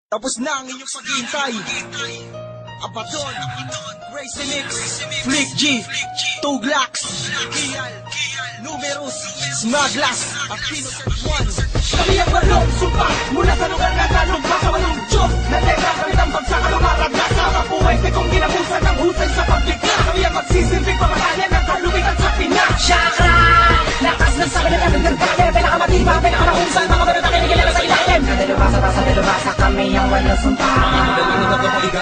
Tapos na ang inyong paghihintay. Abaddon, Gracie Mix, Flick G, Tuglax, Kial, Numerous, Smaglas, Aquino 1. Kami ang walong sumpa mula sa lugar na talumpa sa walong Diyos na teka kami ng bagsak ang maraglas sa mga buhay kung ginabusan ng husay sa pagbigla. Kami ang magsisilbing pamatayan ng kaluwitan sa Pinas. Chakra! Lakas ng sabi na nagdagdagdagdag pinakamatibay, pinakamahusan mga barata kinikilalas sa ilalim. Nadalubasa kami ang walong sumpa.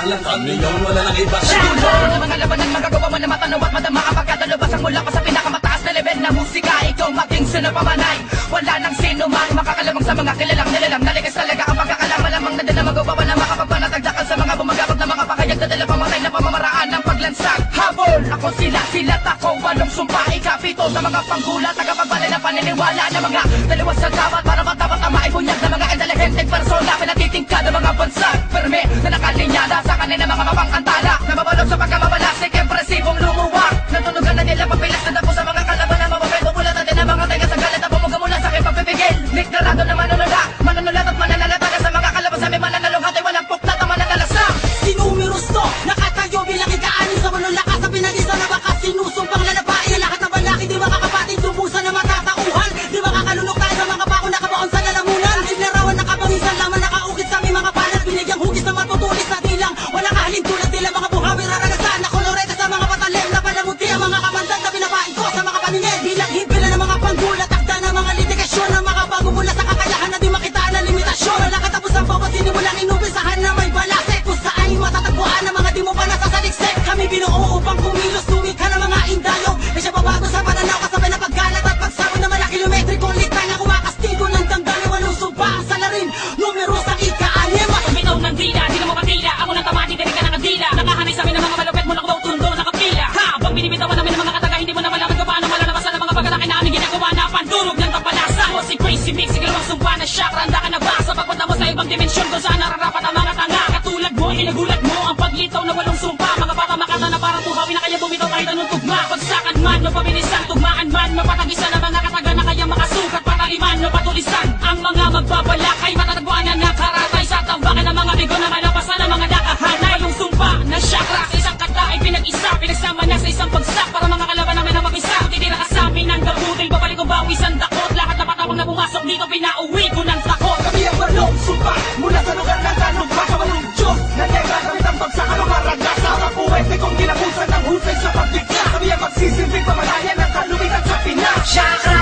Kami yung wala ng iba. Chakra! Ang mga labanan magagawa mo na matanaw at madama kapag kadalubasang mula pa sa pinakamataas na level na musika. Ikaw maging sunapamanay. Wala nang sino mang makakalamang sa mga kilalang nilalang. Nalikas talaga ang pagkakalang malamang na din na magawa pa na makapagpanatagdakan sa mga bumagabag na mga pakayag na dala pamatay na pamamaraan ng paglansag. Habol! Ako sila't ako walong sumpa ikapito sa mga panggula tagapagbalay ng paniniwala na mga dalawas sa dapat para matapat ang maibunyag na mga intelihenteng persona pinatitingkad ng mga bansag. Perme na nakalinyada sa kanila mga mapangkantala na mabalog sa pagkamabalasik impresibong lumuwak. Natunugan na nila papilas na dako sa mga kalaban na mababento mula natin ang mga taga sa galit na pumuga mula sa aking pagpipigil. Deklarado na manunulat at mananalataga sa mga kalaban sa may mananalong hatay walang puklat at mananalasa. Sinumeros to, nakatayo bilang ikaanin sa manulakas sa pinag-isa na baka sinusumpang lalabain na lahat ng balaki di makakapatid subusan na matatauhan. Di makakalunok tayo sa mga bako nakabaon sa lalamunan. Sinarawan nakapangisan lamang nakaukit sa aming mga panat. Binigyang hugis na matutulis na dilang wala kahalin tulad nila mga buhawi raragasan na koloreta sa mga patalim na palamuti ang mga kamandan na binabain ko sa mga paninid. Bilang hibila ng mga panggulat takda ng mga litikasyon ng mga bago mula sa kakayahan na di makitaan na limitasyon. Wala katapos ang bawat sinimulang inumpisahan na may balasek kung saan matatagpuan ng mga di mo pa nasasaliksik. Kami binuo upang kumilos tumikha ng mga indayog na siya babago sa pananaw kasabay na paggalat at pagsabot ng mga kilometrikong liktay na kumakastigo ng damdamin walong sumpa ang salarin numeros ang ika-anim. Bitaw ng dila, di na mapatila ako ng tamati, dali ka ng dila. Nakahanay sa amin ng mga malupit mo na kubaw tundo, nakapila. Habang binibitawan namin ng mga kataga, hindi mo na malaman kung paano malalabasan ng mga pagkatake na aming ginagawa na pandurog ng kapalasa. Ako si Crazy Mix, ikalawang sumpa na chakra, handa ka na ba sa pagpunta mo sa ibang dimensyon kung saan nararapat ang mga tanga. Katulad mo, inagulat mo ang paglitaw na walong sumpa. Mga bata makata na parang tuhawi na kaya bumitaw kahit anong tugma. Pagsakan man, mapabilisan, tugmaan man, mapatagisan ang mga kataga na kaya makasukat. Pataliman, mapatulisan ang mga magbabalak ay matatagpuan na nakaratay sa tambakan ng mga bigo na malapasan ng mga nakahanay. Yung sumpa na chakra sa isang kata ay pinag-isa, pinagsama na sa isang bagsak para mga kalaban namin na mapisa. Titira ka sa amin ng gabutil, babalik ko bawis ang takot. Lahat na patapang na pumasok dito, pinauwi ko ng takot. Kami ang walong sumpa mula sa lugar na talumpa sa walong Diyos na teka kami ng bagsak ang maraglas sa mga buhay kung ginabusan ng husay sa pagbigla. Kami ang magsisilbing pamatayan ng kaluwitan sa Pinas. Chakra!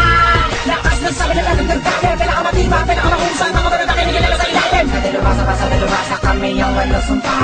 Lakas ng sabi na nagdagdagdagdag pinakamatibay, pinakamahusan mga barata kinikilalas sa ilalim. Nadalubasa kami ang walong sumpa.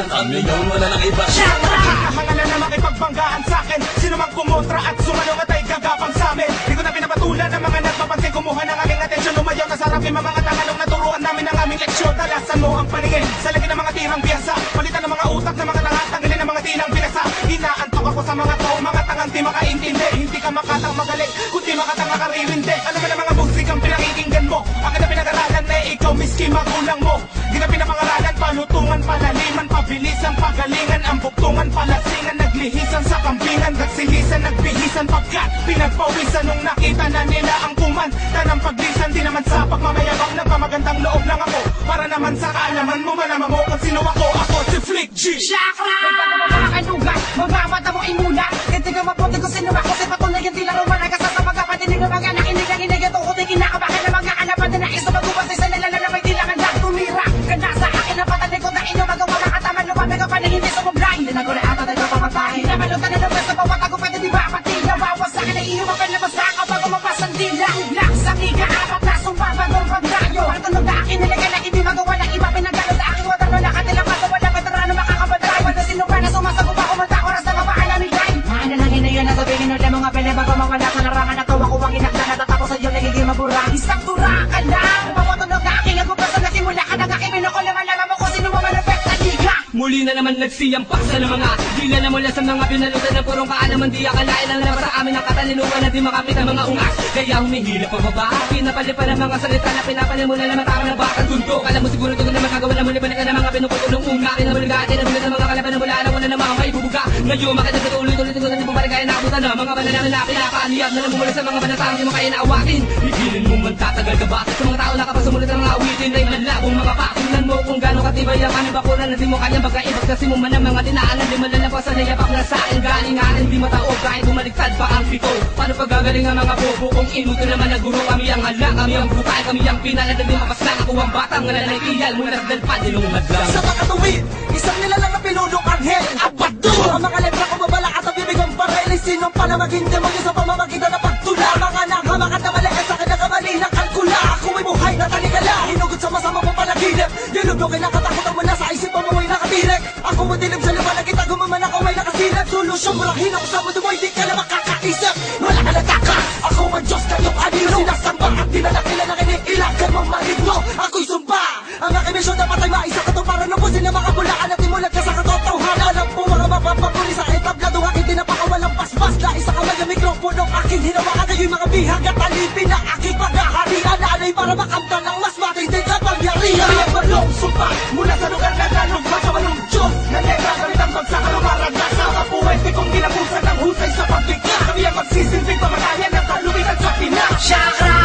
Kami yung wala ng iba. Chakra! Hangalan na makipagbanggaan sa'kin. Sino mang kumontra at sumalong at ay gagapang sa'min. Di ko na pinapatulan ng mga nagpapansin. Kumuha ng aking atensyon. Lumayaw na sarap yung mga tangalong naturuan namin ng aming leksyon. Talasan mo ang paningin sa lagi ng mga tirang biyasa. Palitan ng mga utak ng mga tangat. Tanggalin ng mga tilang binasa. Inaantok ako sa mga tao. Mga tangang di makaintindi. Hindi ka makatang magaling kundi makatang makarirind. Ano ba ng mga musikang pinakikinggan mo? Ang na pinag-aralan na ikaw miski magulang mo. Di na pinapangaralan, palutungan, palaliman, pabilis ang pagalingan, ang buktungan, palasingan, naglihisan sa kambingan, nagsilisan, nagbihisan, pagkat pinagpawisan nung nakita na nila ang kumanta ng paglisan. Di naman sa pagmamayabang ng pamagandang loob lang ako, para naman sa kaalaman mo, malaman mo kung sino ako. Ako si Flick G. Chakra! May bago mo mga kanugan, mga mata mo imuna. Hindi ka mabuti kung sino ako, si patunay yung tila rin malakas sa pagkapatinig ng mga nakinig ang inig at ukutin kinakabahan ng mga alapan na nais na magubas sa nalala na may tilangan lang tumira. Ganda sa akin ang patalikod na inyo magawa mga taman lumamig ang paning hindi sumubray. Hindi na ko na ata tayo pamatay. Namalutan na naman sa bawat ako pwede di ba pati nawawas sa akin ay iyo mapalabas na ako bago mapasan dila. Lang sa miga apat na sumpa bagong pagdayo. Pagtunog na akin nilagay na hindi magawa ng iba pinagalo sa aking water na nakatilang kaso wala veterano makakabatay. Wala sino ba na sumasagot ako mata oras na mapaalam ni Day. Maana lang inayon na sabihin ulit mga pele bago mawala sa larangan na tawa ko ang inakda na tatapos sa iyo nagiging mabura. Isang tura ka lang. Mapatunog na aking agupasa na simula ka ng aking pinukol naman naman mo kung sino mo malapit sa liga. Muli na naman nagsiyampas ng mga dila na mula sa mga pinalutan na purong kaalaman. Di akalain ang labas sa amin ang katalinuhan na di makapit ang mga ungas. Kaya humihilap pababa, pinapalipan ang mga salita na pinapalimunan na matara na bakang tundo. Alam mo siguro ito na magagawa na muli balik ka ng mga pinuputulong una. Pinabaligatin na muli ng mga kalaban na mula na wala na mga maibubuga. Ngayon makita sa tuloy-tuloy ko na di bumalik kaya nakabutan na mga banana na pinakaaniyap na namumula sa mga banatang di mo kaya naawatin. Higilin mo man tatagal ka ba sa mga tao na kapag sumulit ng mga awitin ay malabong mga pako. mo kung gaano katibay ang aming bakuran na di mo kanyang bagay-ibag kasi mo man ang mga dinaanan di malalampasan na yapak na sa akin galingan hindi mataog kahit bumaliktad pa ang pito. Paano pagagaling ang mga bobo kung inuto naman na guro kami ang hala, kami ang bukay, kami ang pinalad na di mapaslang ako ang batang nalalay iyal mula sa dalpan nilong madlang. Sa makatuwid, isang nilalang na pinulong anghel Abador! Ang mga letra ko babala at ang bibig ang barel ay sinong pala maging demonyo sa pamamagitan ng pagtula. Mga nanghamak at namaliit sa akin na kamali ng kalkula. Ako ay buhay na talikala, hinugot sa masama mo panaginip. Dilugdog ay nakatakutan mo na sa isip mo mo'y nakatirek. Ako mo dilim sa liwanag, itago mo man ako ay nakasilip. Solusyon mo lang hinako sa mundo mo, hindi ka na makakaisip. Wala ka nataka, ako ang Diyos kayong anino. Sinasamba at di na nakila na kiniilagan mong maligno. Ako'y sumpa, ang aking misyon dapat ay maisa ka to para lubusin ang mga bulaan at imulat ka sa katotohanan. Alam po mga mapapapuli sa entablado, aking tinapakawalang basbas na isa kamay ang mikropono. Aking hinawakan kayo'y mga bihag at alipin na aking paghaharian. Naalay para makamta ng mas matinding kapangyarihan. Kaya balong sumpa mula sa lugar na nalugma sa walong Diyos na letra gamit ang magsakalumaran na sa mga puwente kong ginabusan ng husay sa pagbigla. Kami ang magsisilbing pamatayan ng kalubigan sa Pinas. Chakra!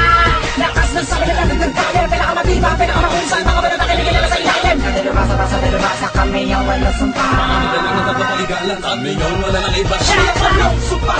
Lakas ng sabi na nagdagdag tayo pinakamatibay, pinakamahusay, mga bala na kinikilala sa ilalim. Dalubasa kami ang walang sumpa. Kami na lang nagpapaigalan, kami yun, wala nang iba. Kaya balong sumpa